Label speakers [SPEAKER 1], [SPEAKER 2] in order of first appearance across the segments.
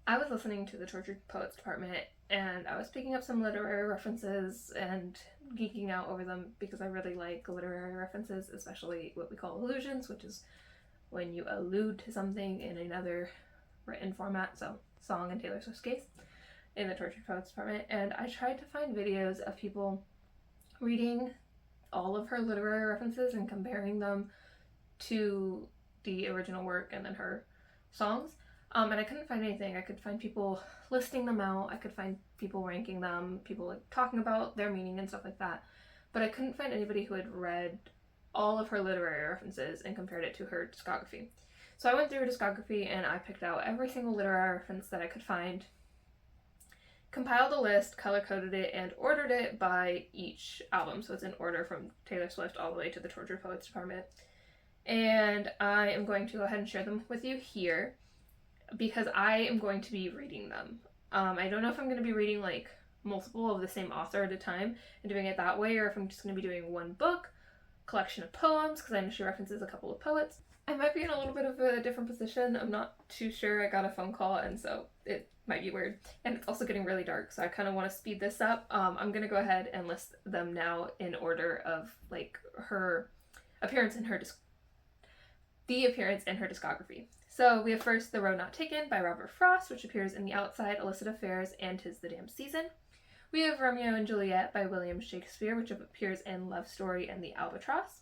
[SPEAKER 1] I was listening to the Tortured Poets Department, and I was picking up some literary references and geeking out over them because I really like literary references, especially what we call allusions, which is when you allude to something in another written format, so song in Taylor Swift's case, in the Tortured Poets Department. And I tried to find videos of people reading all of her literary references and comparing them to the original work and then her songs. And I couldn't find anything. I could find people listing them out. I could find people ranking them, people like talking about their meaning and stuff like that. But I couldn't find anybody who had read all of her literary references and compared it to her discography. So I went through her discography and I picked out every single literary reference that I could find, compiled a list, color-coded it, and ordered it by each album. So it's in order from Taylor Swift all the way to the Tortured Poets Department. And I am going to go ahead and share them with you here because I am going to be reading them. I don't know if I'm going to be reading like multiple of the same author at a time and doing it that way, or if I'm just going to be doing one book, collection of poems, because I know she references a couple of poets. I might be in a little bit of a different position. I'm not too sure. I got a phone call, and so it might be weird. And it's also getting really dark, so I kind of want to speed this up. I'm going to go ahead and list them now in order of like her appearance in her discography. So we have first The Road Not Taken by Robert Frost, which appears in The Outside, Illicit Affairs, and 'Tis the Damn Season. We have Romeo and Juliet by William Shakespeare, which appears in Love Story and The Albatross.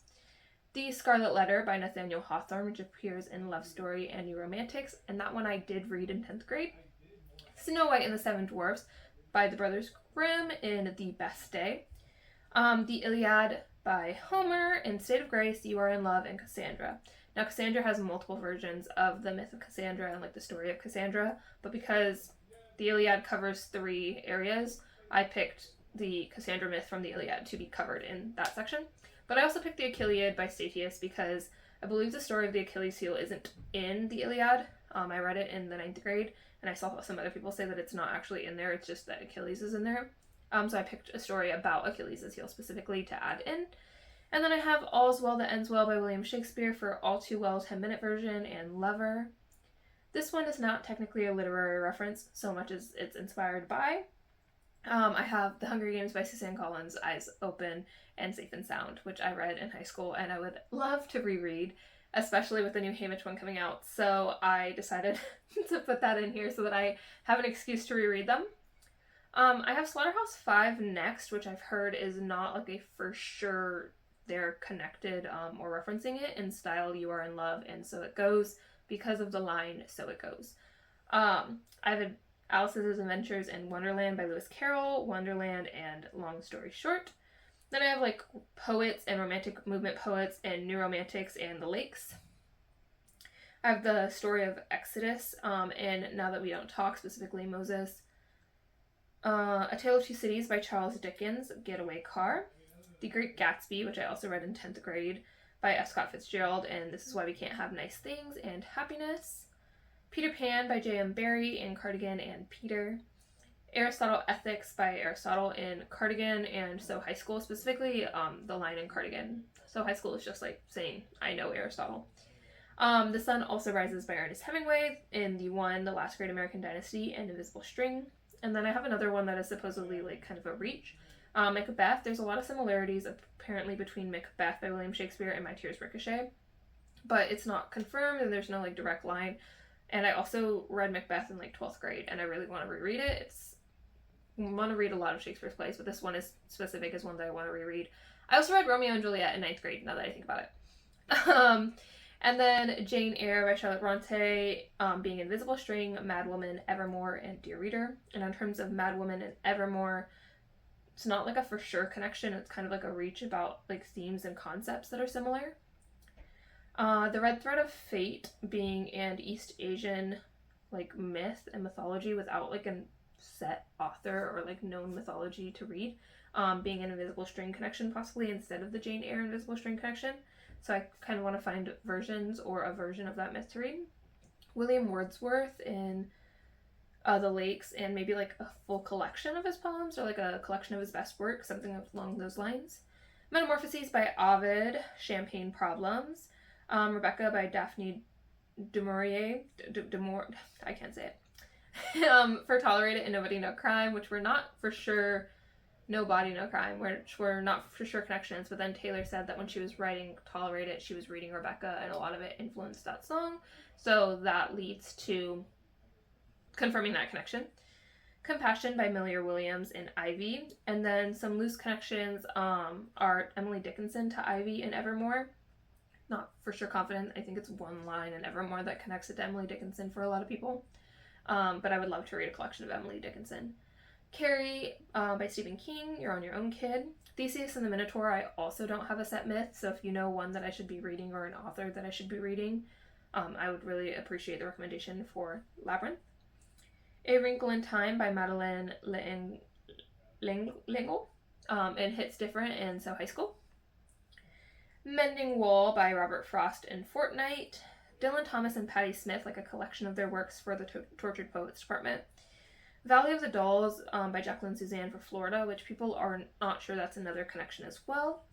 [SPEAKER 1] The Scarlet Letter by Nathaniel Hawthorne, which appears in Love Story and New Romantics, and that one I did read in 10th grade. Snow White and the Seven Dwarfs by the Brothers Grimm in The Best Day. The Iliad by Homer, in State of Grace, You Are in Love, and Cassandra. Now, Cassandra has multiple versions of the myth of Cassandra and like the story of Cassandra, but because the Iliad covers 3 areas, I picked the Cassandra myth from the Iliad to be covered in that section. But I also picked the Achilleid by Statius because I believe the story of the Achilles heel isn't in the Iliad. I read it in the 9th grade, and I saw some other people say that it's not actually in there, it's just that Achilles is in there. So I picked a story about Achilles' heel specifically to add in. And then I have All's Well That Ends Well by William Shakespeare for All Too Well 10-minute version, and Lover. This one is not technically a literary reference so much as it's inspired by. I have The Hunger Games by Suzanne Collins, Eyes Open, and Safe and Sound, which I read in high school and I would love to reread, especially with the new Haymitch one coming out. So I decided to put that in here so that I have an excuse to reread them. I have Slaughterhouse-5 next, which I've heard is not like a for sure they're connected or referencing it in style You Are in Love, and So It Goes because of the line So It Goes. I have Alice's Adventures in Wonderland by Lewis Carroll, Wonderland, and Long Story Short. Then I have like poets and romantic movement poets and New Romantics and The Lakes. I have the story of Exodus and Now That We Don't Talk, specifically Moses. A Tale of Two Cities by Charles Dickens, Getaway Car. The Great Gatsby, which I also read in 10th grade, by F. Scott Fitzgerald, and This Is Why We Can't Have Nice Things, and Happiness. Peter Pan by J.M. Barrie in Cardigan and Peter. Aristotle Ethics by Aristotle in Cardigan and So High School, specifically the line in Cardigan. So High School is just like saying, I know Aristotle. The Sun Also Rises by Ernest Hemingway in The Last Great American Dynasty, and Invisible String. And then I have another one that is supposedly like kind of a reach. Macbeth, there's a lot of similarities apparently between Macbeth by William Shakespeare and My Tears Ricochet, but it's not confirmed and there's no like direct line. And I also read Macbeth in like 12th grade and I really want to reread it. I want to read a lot of Shakespeare's plays, but this one is specific as one that I want to reread. I also read Romeo and Juliet in 9th grade, now that I think about it. And then Jane Eyre by Charlotte Bronte, being Invisible String, Madwoman, Evermore, and Dear Reader. And in terms of Madwoman and Evermore, it's not like a for sure connection, it's kind of like a reach about like themes and concepts that are similar. The Red Thread of Fate being an East Asian like myth and mythology without like a set author or like known mythology to read, being an Invisible String connection possibly instead of the Jane Eyre Invisible String connection. So I kind of want to find versions or a version of that myth to read. William Wordsworth in The Lakes, and maybe like a full collection of his poems or like a collection of his best work, something along those lines. Metamorphoses by Ovid, Champagne Problems. Rebecca by Daphne du Maurier, I can't say For Tolerate It and Nobody No Crime, which were not for sure No Body No Crime, which were not for sure connections, but then Taylor said that when she was writing Tolerate It, she was reading Rebecca, and a lot of it influenced that song, so that leads to confirming that connection. Compassion by Millie Williams and Ivy, and then some loose connections are Emily Dickinson to Ivy and Evermore. Not for sure confident. I think it's one line in Evermore that connects it to Emily Dickinson for a lot of people. But I would love to read a collection of Emily Dickinson. Carrie by Stephen King, You're on Your Own Kid. Theseus and the Minotaur, I also don't have a set myth, so if you know one that I should be reading or an author that I should be reading, I would really appreciate the recommendation for Labyrinth. A Wrinkle in Time by Madeline L'Engle. It hits different and so high school. Mending Wall by Robert Frost and Fortnite. Dylan Thomas and Patti Smith, like a collection of their works for the Tortured Poets Department. Valley of the Dolls by Jacqueline Suzanne for Florida, which people are not sure that's another connection as well.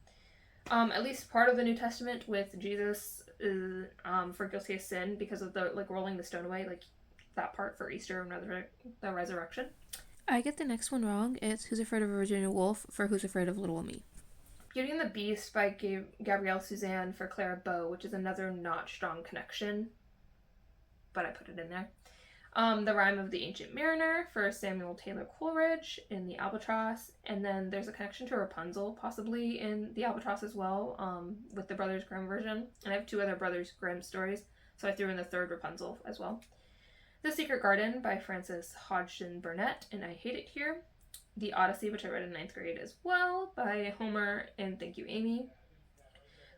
[SPEAKER 1] At least part of the New Testament with Jesus is for Guilty of Sin because of the like rolling the stone away, like that part for Easter and the resurrection.
[SPEAKER 2] I get the next one wrong. It's Who's Afraid of a Virginia Woolf for Who's Afraid of Little Me.
[SPEAKER 1] Beauty and the Beast by Gabrielle Suzanne for Clara Bow, which is another not strong connection, but I put it in there. The Rime of the Ancient Mariner for Samuel Taylor Coleridge in The Albatross, and then there's a connection to Rapunzel possibly in The Albatross as well, with the Brothers Grimm version, and I have 2 other Brothers Grimm stories, so I threw in the 3rd Rapunzel as well. The Secret Garden by Frances Hodgson Burnett, and I Hate It Here. The Odyssey, which I read in 9th grade as well, by Homer and Thank You, Amy.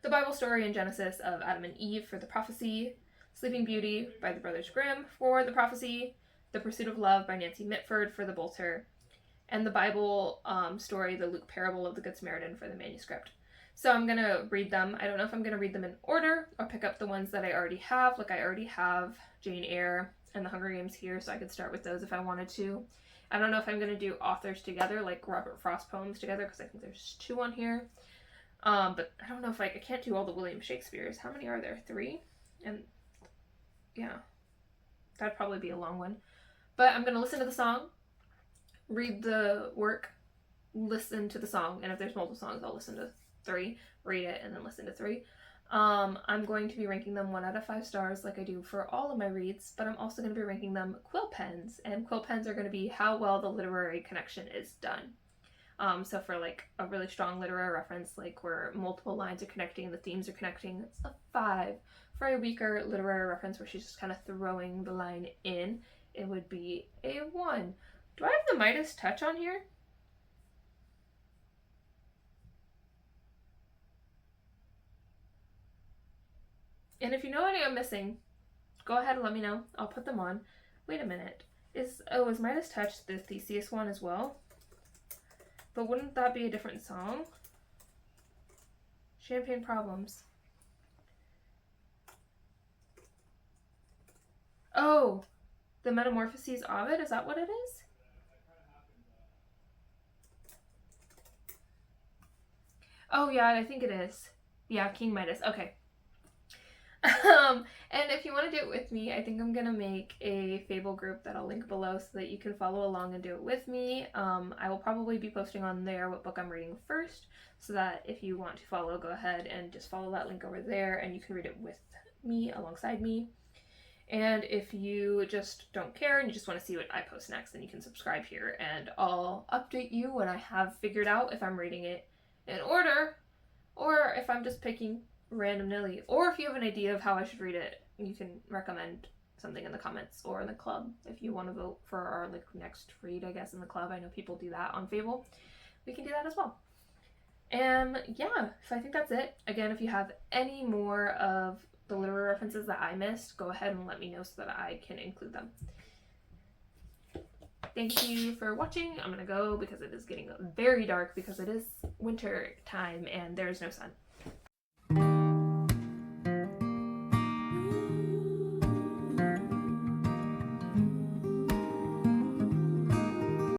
[SPEAKER 1] The Bible story in Genesis of Adam and Eve for The Prophecy. Sleeping Beauty by the Brothers Grimm for The Prophecy. The Pursuit of Love by Nancy Mitford for The Bolter. And the Bible story, The Luke Parable of the Good Samaritan for the manuscript. So I'm going to read them. I don't know if I'm going to read them in order or pick up the ones that I already have. Like I already have Jane Eyre and The Hunger Games here, so I could start with those if I wanted to. I don't know if I'm going to do authors together, like Robert Frost poems together, because I think there's 2 on here. But I don't know if I can't do all the William Shakespeare's. How many are there? 3? And yeah, that'd probably be a long one. But I'm going to listen to the song, read the work, listen to the song, and if there's multiple songs, I'll listen to 3, read it, and then listen to 3. I'm going to be ranking them 1 out of 5 stars like I do for all of my reads, but I'm also going to be ranking them Quill Pens, and Quill Pens are going to be how well the literary connection is done. So for like a really strong literary reference, like where multiple lines are connecting, the themes are connecting, it's a 5. For a weaker literary reference where she's just kind of throwing the line in, it would be a 1. Do I have the Midas touch on here? And if you know any I'm missing, go ahead and let me know. I'll put them on. Wait a minute. Is Midas Touch the Theseus one as well? But wouldn't that be a different song? Champagne Problems. Oh, the Metamorphoses Ovid? Is that what it is? Oh yeah, I think it is. Yeah, King Midas. Okay. And if you want to do it with me, I think I'm going to make a Fable group that I'll link below so that you can follow along and do it with me. I will probably be posting on there what book I'm reading first, so that if you want to follow, go ahead and just follow that link over there and you can read it with me, alongside me. And if you just don't care and you just want to see what I post next, then you can subscribe here and I'll update you when I have figured out if I'm reading it in order or if I'm just picking random nilly, or if you have an idea of how I should read it, you can recommend something in the comments or in the club if you want to vote for our like next read, I guess, in the club. I know people do that on Fable. We can do that as well. And yeah, so I think that's it. Again, if you have any more of the literary references that I missed, go ahead and let me know so that I can include them. Thank you for watching. I'm gonna go because it is getting very dark because it is winter time and there's no sun.